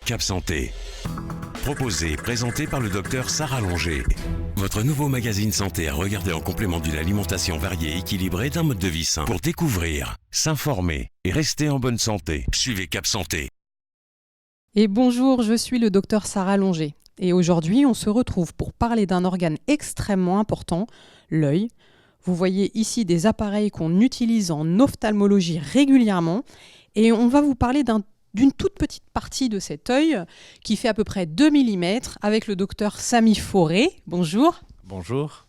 Cap Santé. Proposé et présenté par le docteur Sarah Longer. Votre nouveau magazine santé à regarder en complément d'une alimentation variée et équilibrée d'un mode de vie sain. Pour découvrir, s'informer et rester en bonne santé, suivez Cap Santé. Et bonjour, je suis le docteur Sarah Longer. Et aujourd'hui, on se retrouve pour parler d'un organe extrêmement important, l'œil. Vous voyez ici des appareils qu'on utilise en ophtalmologie régulièrement. Et on va vous parler d'une toute petite partie de cet œil qui fait à peu près 2 mm avec le docteur Samy Fauré. Bonjour. Bonjour.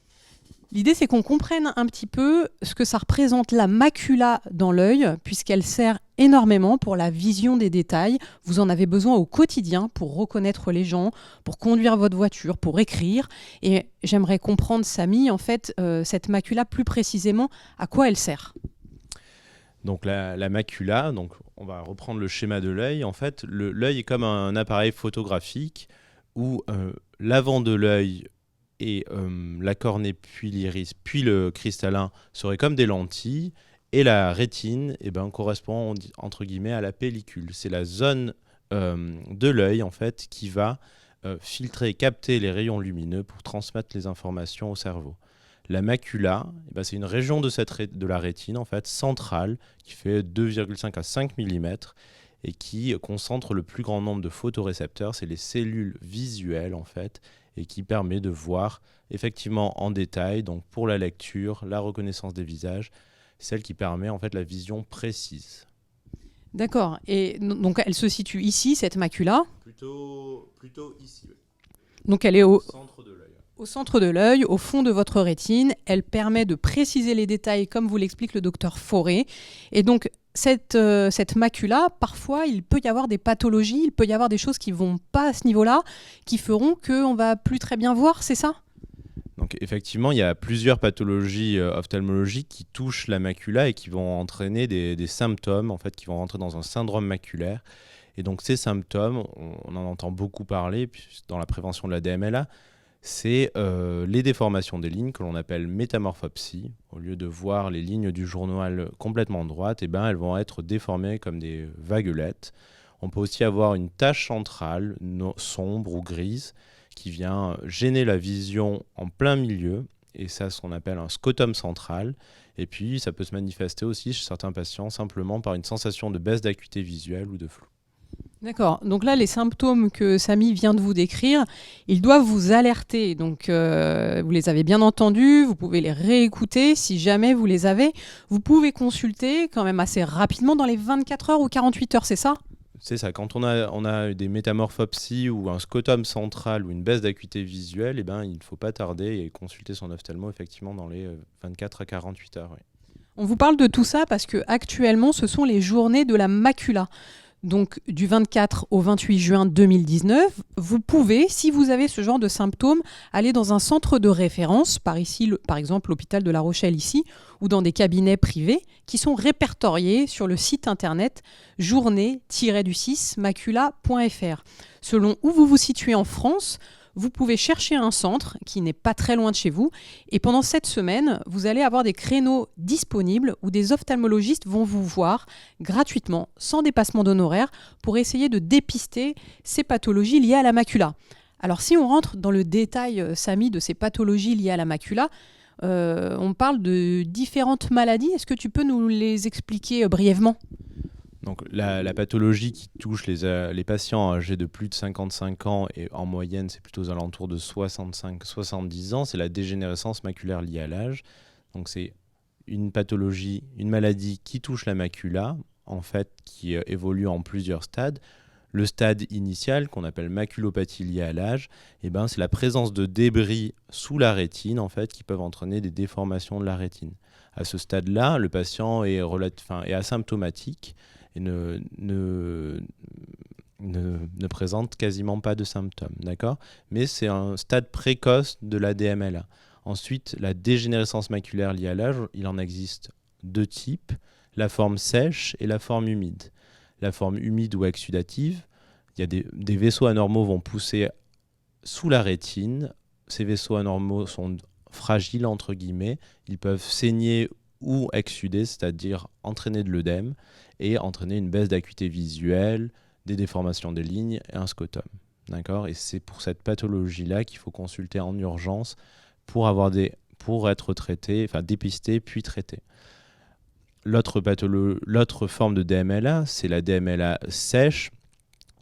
L'idée, c'est qu'on comprenne un petit peu ce que ça représente la macula dans l'œil, puisqu'elle sert énormément pour la vision des détails. Vous en avez besoin au quotidien pour reconnaître les gens, pour conduire votre voiture, pour écrire. Et j'aimerais comprendre, Samy, en fait, cette macula plus précisément, à quoi elle sert ? Donc la macula, donc on va reprendre le schéma de l'œil. En fait, l'œil est comme un appareil photographique où l'avant de l'œil et la cornée, puis l'iris, puis le cristallin seraient comme des lentilles. Et la rétine correspond entre guillemets à la pellicule. C'est la zone de l'œil en fait qui va filtrer et capter les rayons lumineux pour transmettre les informations au cerveau. La macula, c'est une région de la rétine en fait, centrale qui fait 2,5 à 5 mm et qui concentre le plus grand nombre de photorécepteurs. C'est les cellules visuelles en fait, et qui permet de voir effectivement en détail, donc pour la lecture, la reconnaissance des visages, celle qui permet en fait la vision précise. D'accord. Et donc elle se situe ici, cette macula ? Plutôt ici. Oui. Donc elle est au centre de l'œil. Au centre de l'œil, au fond de votre rétine. Elle permet de préciser les détails, comme vous l'explique le docteur Fauré. Et donc cette macula, parfois, il peut y avoir des pathologies, il peut y avoir des choses qui ne vont pas à ce niveau-là, qui feront qu'on ne va plus très bien voir, c'est ça ? Donc effectivement, il y a plusieurs pathologies ophtalmologiques qui touchent la macula et qui vont entraîner des symptômes, en fait, qui vont rentrer dans un syndrome maculaire. Et donc ces symptômes, on en entend beaucoup parler dans la prévention de la DMLA, c'est les déformations des lignes que l'on appelle métamorphopsie. Au lieu de voir les lignes du journal complètement droites, elles vont être déformées comme des vaguelettes. On peut aussi avoir une tache centrale sombre ou grise qui vient gêner la vision en plein milieu, et ça, c'est ce qu'on appelle un scotum central. Et puis, ça peut se manifester aussi chez certains patients simplement par une sensation de baisse d'acuité visuelle ou de flou. D'accord. Donc là, les symptômes que Samy vient de vous décrire, ils doivent vous alerter. Donc, vous les avez bien entendus, vous pouvez les réécouter si jamais vous les avez. Vous pouvez consulter quand même assez rapidement dans les 24 heures ou 48 heures, c'est ça ? C'est ça. Quand on a des métamorphopsies ou un scotum central ou une baisse d'acuité visuelle, il ne faut pas tarder et consulter son ophtalmo effectivement dans les 24 à 48 heures. Oui. On vous parle de tout ça parce que actuellement, ce sont les journées de la macula. Donc du 24 au 28 juin 2019, vous pouvez, si vous avez ce genre de symptômes, aller dans un centre de référence, par exemple l'hôpital de La Rochelle ici, ou dans des cabinets privés qui sont répertoriés sur le site internet journée-du6macula.fr. Selon où vous vous situez en France, vous pouvez chercher un centre qui n'est pas très loin de chez vous et pendant cette semaine, vous allez avoir des créneaux disponibles où des ophtalmologistes vont vous voir gratuitement, sans dépassement d'honoraires, pour essayer de dépister ces pathologies liées à la macula. Alors si on rentre dans le détail, Samy, de ces pathologies liées à la macula, on parle de différentes maladies. Est-ce que tu peux nous les expliquer brièvement ? Donc la pathologie qui touche les patients âgés de plus de 55 ans, et en moyenne c'est plutôt aux alentours de 65-70 ans, c'est la dégénérescence maculaire liée à l'âge. Donc c'est une pathologie, une maladie qui touche la macula, en fait, qui évolue en plusieurs stades. Le stade initial, qu'on appelle maculopathie liée à l'âge, c'est la présence de débris sous la rétine, en fait, qui peuvent entraîner des déformations de la rétine. À ce stade-là, le patient est asymptomatique et ne présente quasiment pas de symptômes, d'accord ? Mais c'est un stade précoce de la DMLA. Ensuite, la dégénérescence maculaire liée à l'âge, il en existe deux types, la forme sèche et la forme humide. La forme humide ou exsudative, il y a des vaisseaux anormaux vont pousser sous la rétine. Ces vaisseaux anormaux sont fragiles, entre guillemets. Ils peuvent saigner ou exsuder, c'est-à-dire entraîner de l'œdème et entraîner une baisse d'acuité visuelle, des déformations des lignes et un scotum. D'accord ? Et c'est pour cette pathologie-là qu'il faut consulter en urgence pour être traité, enfin dépisté puis traité. L'autre forme de DMLA, c'est la DMLA sèche,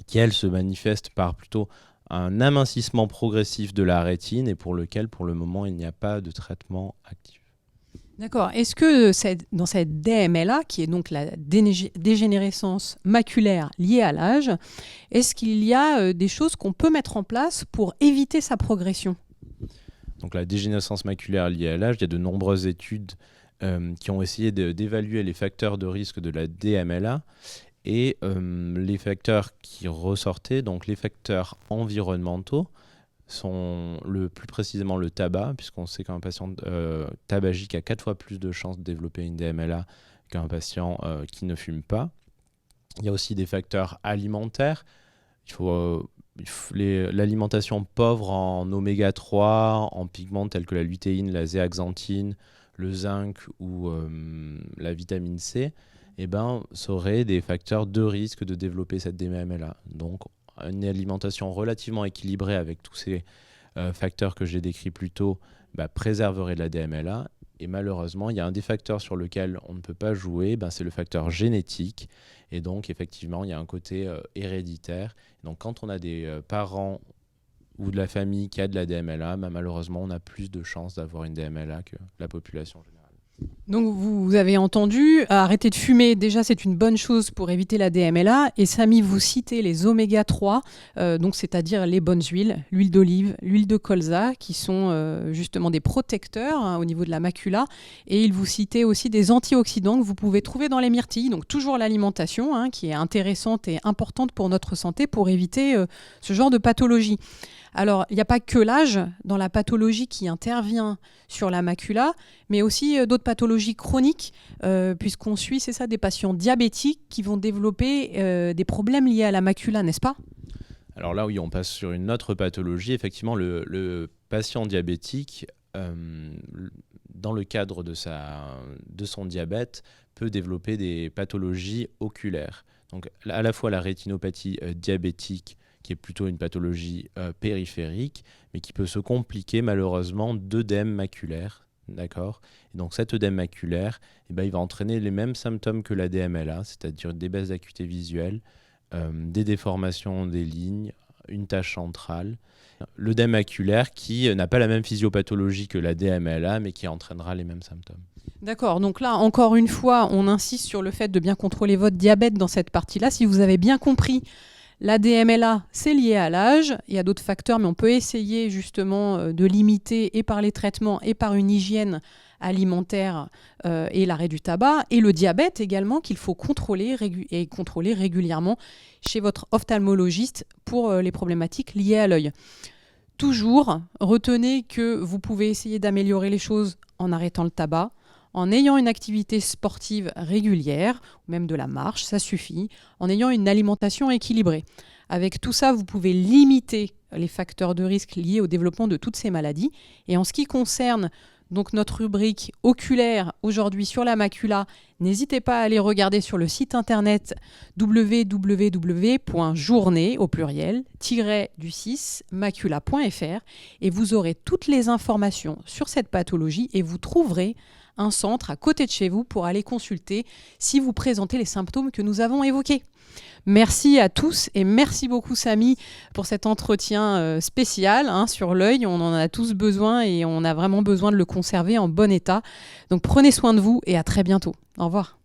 qui elle se manifeste par plutôt un amincissement progressif de la rétine et pour lequel, pour le moment, il n'y a pas de traitement actif. D'accord. Est-ce que dans cette DMLA, qui est donc la dégénérescence maculaire liée à l'âge, est-ce qu'il y a des choses qu'on peut mettre en place pour éviter sa progression ? Donc la dégénérescence maculaire liée à l'âge, il y a de nombreuses études qui ont essayé d'évaluer les facteurs de risque de la DMLA et les facteurs qui ressortaient, donc les facteurs environnementaux, sont plus précisément le tabac, puisqu'on sait qu'un patient tabagique a 4 fois plus de chances de développer une DMLA qu'un patient qui ne fume pas. Il y a aussi des facteurs alimentaires. L'alimentation pauvre en oméga 3, en pigments tels que la lutéine, la zéaxanthine, le zinc ou la vitamine C, seraient des facteurs de risque de développer cette DMLA. Donc, une alimentation relativement équilibrée avec tous ces facteurs que j'ai décrits plus tôt préserverait de la DMLA. Et malheureusement, il y a un des facteurs sur lequel on ne peut pas jouer, c'est le facteur génétique. Et donc, effectivement, il y a un côté héréditaire. Donc, quand on a des parents ou de la famille qui a de la DMLA, malheureusement, on a plus de chances d'avoir une DMLA que la population générale. Donc vous avez entendu, arrêter de fumer, déjà c'est une bonne chose pour éviter la DMLA. Et Samy, vous citez les oméga 3, donc c'est-à-dire les bonnes huiles, l'huile d'olive, l'huile de colza, qui sont justement des protecteurs au niveau de la macula. Et il vous citait aussi des antioxydants que vous pouvez trouver dans les myrtilles. Donc toujours l'alimentation qui est intéressante et importante pour notre santé pour éviter ce genre de pathologie. Alors, il n'y a pas que l'âge dans la pathologie qui intervient sur la macula, mais aussi d'autres pathologies chroniques, puisqu'on suit, c'est ça, des patients diabétiques qui vont développer des problèmes liés à la macula, n'est-ce pas ? Alors là, oui, on passe sur une autre pathologie. Effectivement, le patient diabétique, dans le cadre de son diabète, peut développer des pathologies oculaires. Donc, à la fois la rétinopathie diabétique, qui est plutôt une pathologie périphérique, mais qui peut se compliquer malheureusement d'œdème maculaire. D'accord ? Et donc cet œdème maculaire, il va entraîner les mêmes symptômes que la DMLA, c'est-à-dire des baisses d'acuité visuelle, des déformations des lignes, une tache centrale. L'œdème maculaire qui n'a pas la même physiopathologie que la DMLA, mais qui entraînera les mêmes symptômes. D'accord, donc là, encore une fois, on insiste sur le fait de bien contrôler votre diabète dans cette partie-là. Si vous avez bien compris, la DMLA, c'est lié à l'âge. Il y a d'autres facteurs, mais on peut essayer justement de limiter et par les traitements et par une hygiène alimentaire et l'arrêt du tabac. Et le diabète également, qu'il faut contrôler régulièrement chez votre ophtalmologiste pour les problématiques liées à l'œil. Toujours, retenez que vous pouvez essayer d'améliorer les choses en arrêtant le tabac, en ayant une activité sportive régulière, ou même de la marche, ça suffit, en ayant une alimentation équilibrée. Avec tout ça, vous pouvez limiter les facteurs de risque liés au développement de toutes ces maladies. Et en ce qui concerne donc notre rubrique oculaire aujourd'hui sur la macula, n'hésitez pas à aller regarder sur le site internet www.journée au pluriel -du6 macula.fr et vous aurez toutes les informations sur cette pathologie et vous trouverez un centre à côté de chez vous pour aller consulter si vous présentez les symptômes que nous avons évoqués. Merci à tous et merci beaucoup Samy pour cet entretien spécial sur l'œil. On en a tous besoin et on a vraiment besoin de le conserver en bon état. Donc prenez soin de vous et à très bientôt. Au revoir.